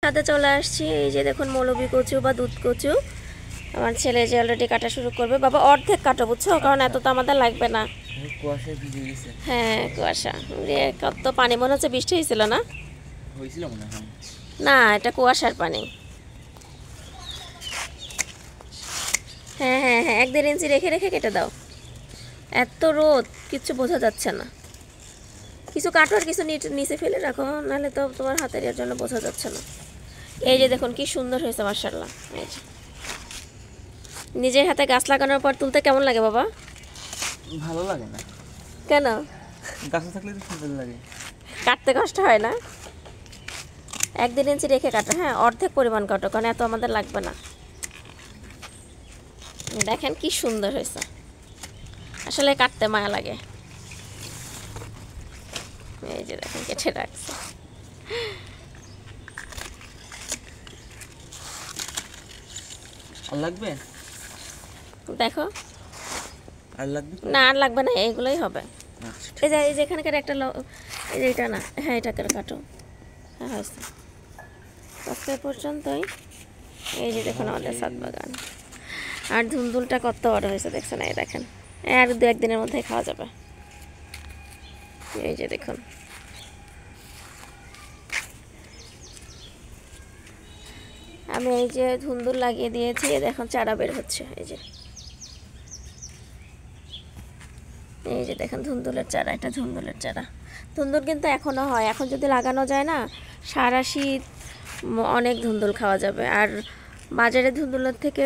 ছাদে চলে আসছি। এই যে দেখুন মৌলবি কচু বা দুধ কচু আমার ছেলে যে অলরেডি কাটা শুরু করবে। বাবা অর্ধেক কাটো বুঝছো, কারণ এত তো আমাদের লাগবে না। কুয়াশায় ভিজে গেছে। হ্যাঁ কুয়াশা, কত পানি মনে হচ্ছে বৃষ্টি হয়েছিল না? হয়েছিল মনে হয়। না এটা কুয়াশার পানি। হ্যাঁ হ্যাঁ হ্যাঁ, 1-1.5 ইঞ্চি রেখে রেখে কেটে দাও। এত রোদ কিচ্ছু বোঝা যাচ্ছে না। কিছু কাটো আর কিছু নিচে ফেলে রাখো, নাহলে তো তোমার হাতের এর জন্য বোঝা যাচ্ছে না। এই যে দেখুন কি সুন্দর হয়েছে মাশাআল্লাহ। এই যে নিজের হাতে গাছ লাগানোর পর তুলতে কেমন লাগে বাবা? ভালো লাগে না। কেন? গাছে থাকলে তো সুন্দর লাগে। কাটতে কষ্ট হয় না? 1-1.5 ইঞ্চি রেখে কাটো, হ্যাঁ অর্ধেক পরিমাণ কাটো, কারণ এত আমাদের লাগবে না। দেখেন কি সুন্দর হয়েছে, আসলে কাটতে মায়া লাগে। এই যে দেখেন কেটে রাখছে। আর লাগবে? দেখো আর লাগবে না, আর লাগবে না, এইগুলোই হবে। আচ্ছা এই যে এখানকার একটা এই যে এটা না, হ্যাঁ এটাকে কাটো। হ্যাঁ হয়েছে, আজকে পর্যন্তই। এই যে দেখুন আমাদের ছাদ বাগান। আর ধুন্দুলটা কত বড় হয়েছে দেখছেন, এই দেখেন আর 2-1 দিনের মধ্যেই খাওয়া যাবে। এই যে দেখুন আমি এই যে ধুন্দুল লাগিয়ে দিয়েছি, দেখুন চারা বের হচ্ছে। এই যে দেখেন ধুন্দুলের চারা, এটা ধুন্দুলের চারা। ধুন্দুল কিন্তু এখনও হয়, এখন যদি লাগানো যায় না সারা শীত অনেক ধুন্দুল খাওয়া যাবে। আর বাজারে ধুন্দুলের থেকে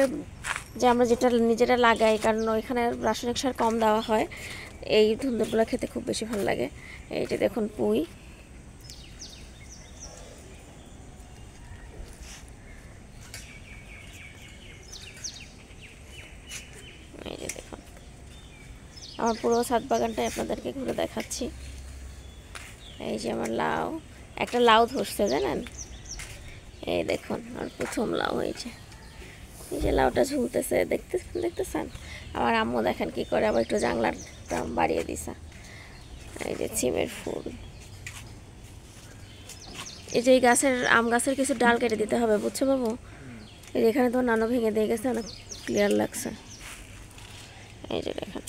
যে আমরা যেটা নিজেরা লাগাই, কারণ ওইখানে রাসায়নিক সার কম দেওয়া হয়, এই ধুন্দুলগুলো খেতে খুব বেশি ভালো লাগে। এই যে দেখুন পুঁই, এই যে দেখুন আমার পুরো ছাদ বাগানটাই আপনাদেরকে ঘুরে দেখাচ্ছি। এই যে আমার লাউ, একটা লাউ ধরছে জানেন, এই দেখুন আর প্রথম লাউ হয়েছে। এই যে লাউটা ঝুলতেছে, দেখতেছেন। আমার আম্মু দেখেন কি করে, আবার একটু জানলার দাম বাড়িয়ে দিছে। এই যে সিমের ফুল। এই যে এই গাছের আম গাছের কিছু ডাল কেটে দিতে হবে বুঝছো বাবু। এই যে এখানে তো নানো ভেঙে দিয়ে গেছে, অনেক ক্লিয়ার লাগছে। এই যে দেখেন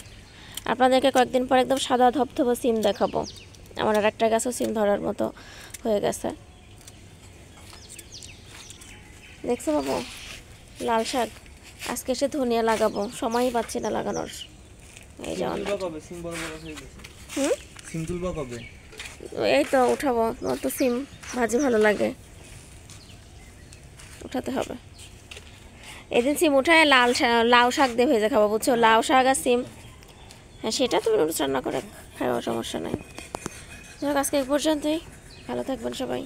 আপনাদেরকে কয়েকদিন পর একদম সাদা ধবধবে সিম দেখাবো। আমার আর একটা গাছও সিম ধরার মতো হয়ে গেছে, দেখছো বাবু। লাল শাক আজকে এসে ধনিয়া লাগাবো, সময়ই পাচ্ছি না লাগানোর। এই যে এই তো উঠাবো, তোমার তো সিম ভাজি ভালো লাগে, উঠাতে হবে। এদিন সিম উঠায় লাউ শাক দিয়ে ভেজে খাবো বুঝছো, লাউ শাক আর সিম। হ্যাঁ সেটা তুমি রান্না করে খাওয়া, সমস্যা নাই। যাক আজকে এই পর্যন্তই, ভালো থাকবেন সবাই।